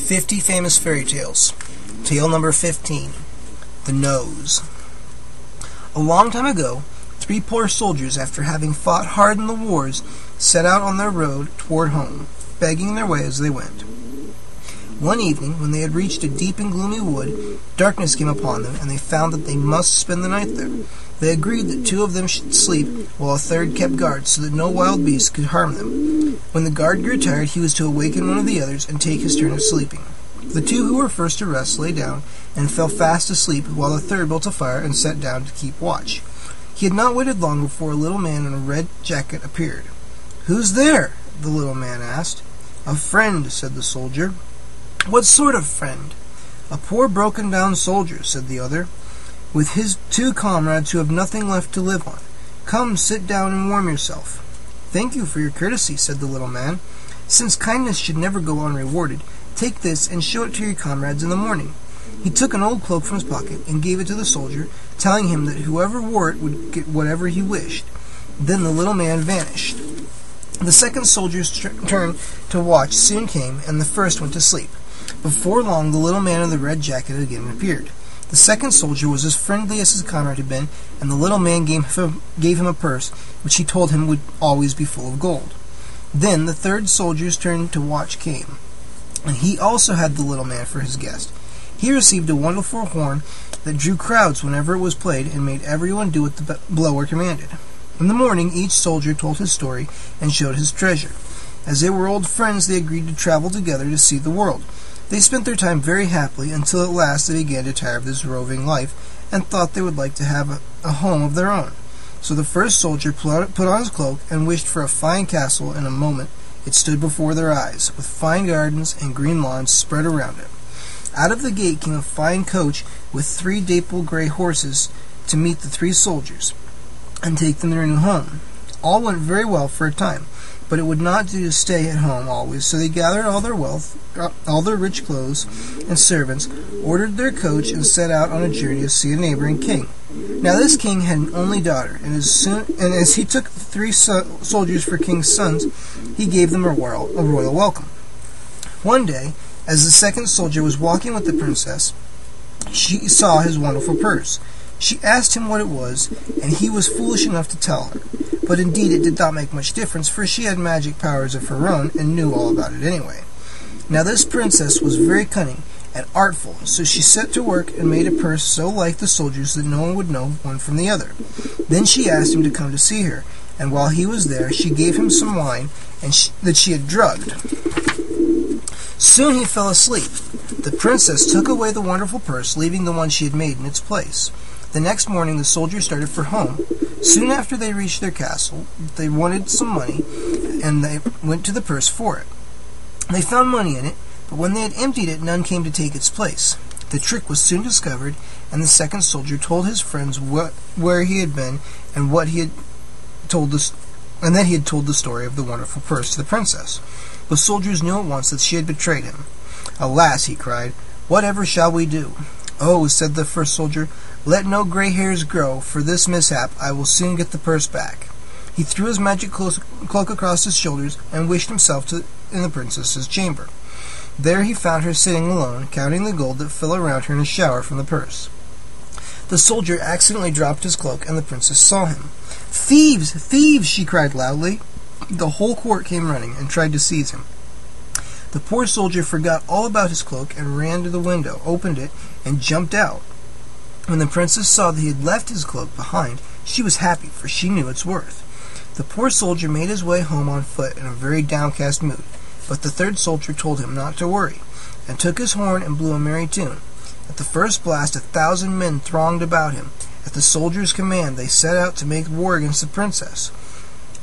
50 Famous Fairy Tales. Tale number 15. The Nose. A long time ago, 3 poor soldiers, after having fought hard in the wars, set out on their road toward home, begging their way as they went. One evening, when they had reached a deep and gloomy wood, darkness came upon them, and they found that they must spend the night there. They agreed that 2 of them should sleep, while a third kept guard, so that no wild beast could harm them. When the guard grew tired, he was to awaken one of the others and take his turn of sleeping. The 2 who were first to rest lay down and fell fast asleep, while the third built a fire and sat down to keep watch. He had not waited long before a little man in a red jacket appeared. "Who's there?" the little man asked. "A friend," said the soldier. "What sort of friend?" "A poor broken-down soldier," said the other, "with his 2 comrades who have nothing left to live on. Come, sit down and warm yourself." "Thank you for your courtesy," said the little man. "Since kindness should never go unrewarded, take this and show it to your comrades in the morning." He took an old cloak from his pocket and gave it to the soldier, telling him that whoever wore it would get whatever he wished. Then the little man vanished. The second soldier's turn to watch soon came, and the first went to sleep. Before long, the little man in the red jacket again appeared. The second soldier was as friendly as his comrade had been, and the little man gave him a purse, which he told him would always be full of gold. Then the third soldier's turn to watch came, and he also had the little man for his guest. He received a wonderful horn that drew crowds whenever it was played, and made everyone do what the blower commanded. In the morning, each soldier told his story and showed his treasure. As they were old friends, they agreed to travel together to see the world. They spent their time very happily, until at last they began to tire of this roving life, and thought they would like to have a home of their own. So the first soldier put on his cloak and wished for a fine castle. In a moment it stood before their eyes, with fine gardens and green lawns spread around it. Out of the gate came a fine coach with 3 dapple gray horses to meet the 3 soldiers and take them to their new home. All went very well for a time, but it would not do to stay at home always, so they gathered all their wealth, all their rich clothes and servants, ordered their coach, and set out on a journey to see a neighboring king. Now this king had an only daughter, and as he took the 3 soldiers for king's sons, he gave them a royal welcome. One day, as the second soldier was walking with the princess, she saw his wonderful purse. She asked him what it was, and he was foolish enough to tell her. But indeed it did not make much difference, for she had magic powers of her own, and knew all about it anyway. Now this princess was very cunning and artful, so she set to work and made a purse so like the soldiers that no one would know one from the other. Then she asked him to come to see her, and while he was there she gave him some wine that she had drugged. Soon he fell asleep. The princess took away the wonderful purse, leaving the one she had made in its place. The next morning the soldiers started for home. Soon after they reached their castle, they wanted some money, and they went to the purse for it. They found money in it, but when they had emptied it, none came to take its place. The trick was soon discovered, and the second soldier told his friends where he had been, and that he had told the story of the wonderful purse to the princess. The soldiers knew at once that she had betrayed him. "Alas," he cried, "whatever shall we do?" "Oh," said the first soldier, "let no gray hairs grow. For this mishap I will soon get the purse back." He threw his magic cloak across his shoulders and wished himself in the princess's chamber. There he found her sitting alone, counting the gold that fell around her in a shower from the purse. The soldier accidentally dropped his cloak, and the princess saw him. "Thieves! Thieves!" she cried loudly. The whole court came running and tried to seize him. The poor soldier forgot all about his cloak and ran to the window, opened it, and jumped out. When the princess saw that he had left his cloak behind, she was happy, for she knew its worth. The poor soldier made his way home on foot in a very downcast mood, but the third soldier told him not to worry, and took his horn and blew a merry tune. At the first blast 1,000 men thronged about him. At the soldier's command they set out to make war against the princess.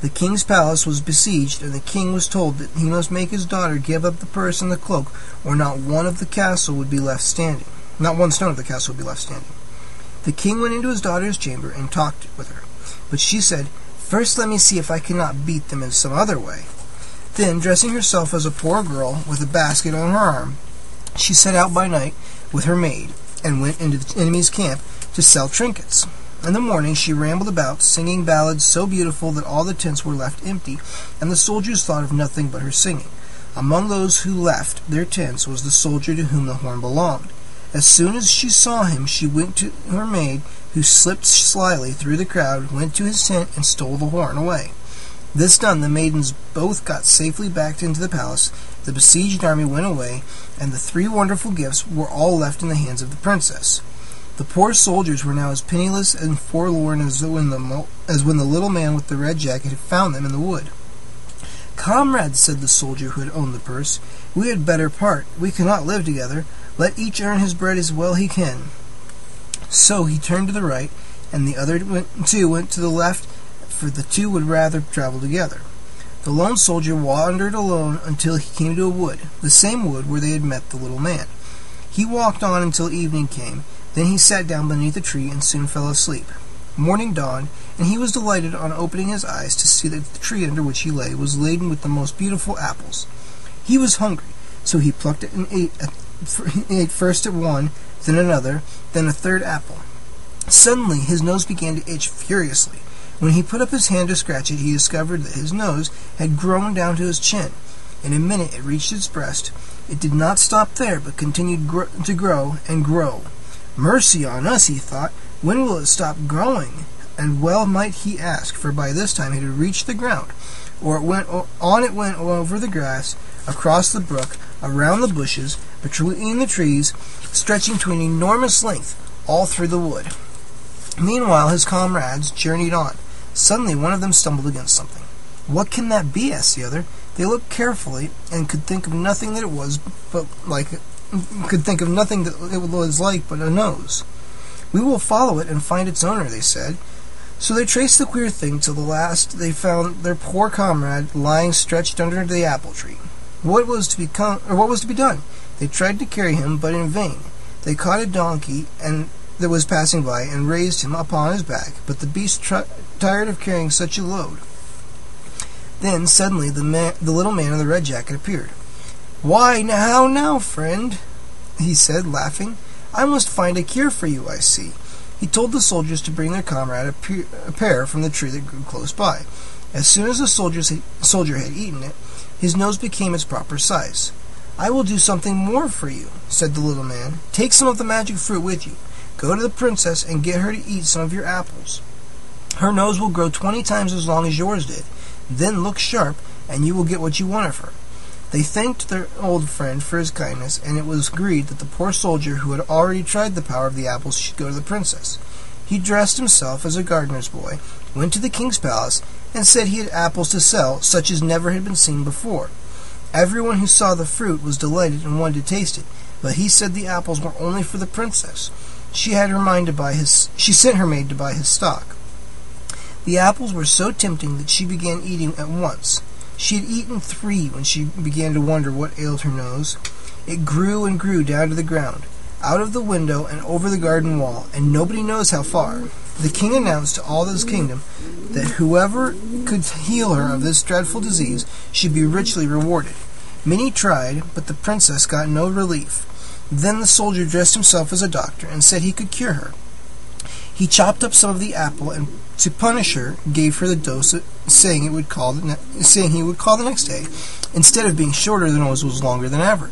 The king's palace was besieged, and the king was told that he must make his daughter give up the purse and the cloak, or not one of the castle would be left standing. Not one stone of the castle would be left standing. The king went into his daughter's chamber and talked with her, but she said, "First let me see if I cannot beat them in some other way." Then, dressing herself as a poor girl with a basket on her arm, she set out by night with her maid, and went into the enemy's camp to sell trinkets. In the morning she rambled about, singing ballads so beautiful that all the tents were left empty, and the soldiers thought of nothing but her singing. Among those who left their tents was the soldier to whom the horn belonged. As soon as she saw him, she went to her maid, who slipped slyly through the crowd, went to his tent, and stole the horn away. This done, the maidens both got safely back into the palace, the besieged army went away, and the 3 wonderful gifts were all left in the hands of the princess. The poor soldiers were now as penniless and forlorn as when the little man with the red jacket had found them in the wood. "Comrades," said the soldier who had owned the purse, "we had better part. We cannot live together. Let each earn his bread as well he can." So he turned to the right, and the other two went to the left, for the 2 would rather travel together. The lone soldier wandered alone until he came to a wood, the same wood where they had met the little man. He walked on until evening came, then he sat down beneath a tree and soon fell asleep. Morning dawned, and he was delighted on opening his eyes to see that the tree under which he lay was laden with the most beautiful apples. He was hungry, so he plucked it and ate first at one, then another, then a 3rd apple. Suddenly his nose began to itch furiously. When he put up his hand to scratch it, he discovered that his nose had grown down to his chin. In a minute it reached his breast. It did not stop there, but continued to grow and grow. "Mercy on us," he thought, "when will it stop growing?" And well might he ask, for by this time it had reached the ground. It went over the grass, across the brook, around the bushes, between the trees, stretching to an enormous length, all through the wood. Meanwhile his comrades journeyed on. Suddenly one of them stumbled against something. "What can that be?" asked the other. They looked carefully and could think of nothing that it was but a nose. "We will follow it and find its owner," they said. So they traced the queer thing till the last they found their poor comrade lying stretched under the apple tree. What was to be done? They tried to carry him, but in vain. They caught a donkey that was passing by and raised him upon his back, but the beast tired of carrying such a load. Then suddenly the little man in the red jacket appeared. "Why, how now, friend?" he said, laughing. "I must find a cure for you, I see." He told the soldiers to bring their comrade a pear from the tree that grew close by. As soon as the soldier had eaten it, his nose became its proper size. "I will do something more for you," said the little man. "Take some of the magic fruit with you. Go to the princess and get her to eat some of your apples. Her nose will grow 20 times as long as yours did. Then look sharp, and you will get what you want of her." They thanked their old friend for his kindness, and it was agreed that the poor soldier who had already tried the power of the apples should go to the princess. He dressed himself as a gardener's boy, went to the king's palace, and said he had apples to sell, such as never had been seen before. Everyone who saw the fruit was delighted and wanted to taste it, but he said the apples were only for the princess. She sent her maid to buy his stock. The apples were so tempting that she began eating at once. She had eaten 3 when she began to wonder what ailed her nose. It grew and grew down to the ground, out of the window and over the garden wall, and nobody knows how far. The king announced to all his kingdom that whoever could heal her of this dreadful disease should be richly rewarded. Many tried, but the princess got no relief. Then the soldier dressed himself as a doctor and said he could cure her. He chopped up some of the apple and, to punish her, gave her the dose, saying he would call the next day. Instead of being shorter, the nose was longer than ever.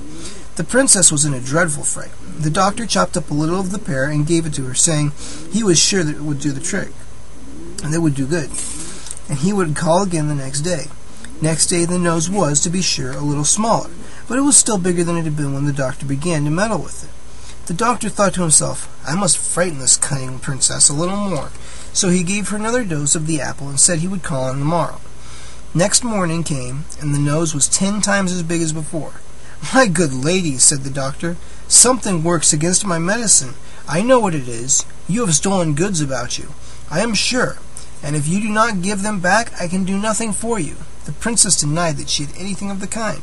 The princess was in a dreadful fright. The doctor chopped up a little of the pear and gave it to her, saying he was sure that it would do the trick, and it would do good, and he would call again the next day. Next day the nose was, to be sure, a little smaller, but it was still bigger than it had been when the doctor began to meddle with it. The doctor thought to himself, "I must frighten this cunning princess a little more." So he gave her another dose of the apple and said he would call on the morrow. Next morning came, and the nose was 10 times as big as before. "My good lady," said the doctor, "something works against my medicine. I know what it is. You have stolen goods about you, I am sure, and if you do not give them back, I can do nothing for you." The princess denied that she had anything of the kind.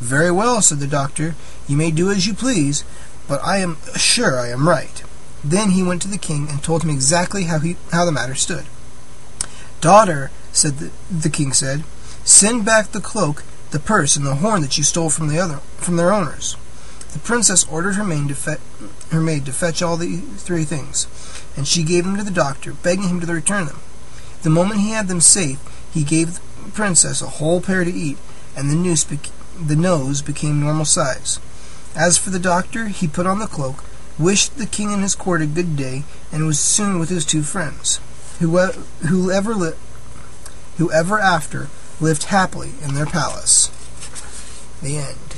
"Very well," said the doctor, "you may do as you please, but I am sure I am right." Then he went to the king and told him exactly how the matter stood. "Daughter," the king said, "send back the cloak, the purse, and the horn that you stole from their owners." The princess ordered her maid to fetch all the 3 things, and she gave them to the doctor, begging him to return them. The moment he had them safe, he gave the princess a whole pear to eat, and the the nose became normal size. As for the doctor, he put on the cloak, wished the king and his court a good day, and was soon with his two friends, who ever after lived happily in their palace. The end.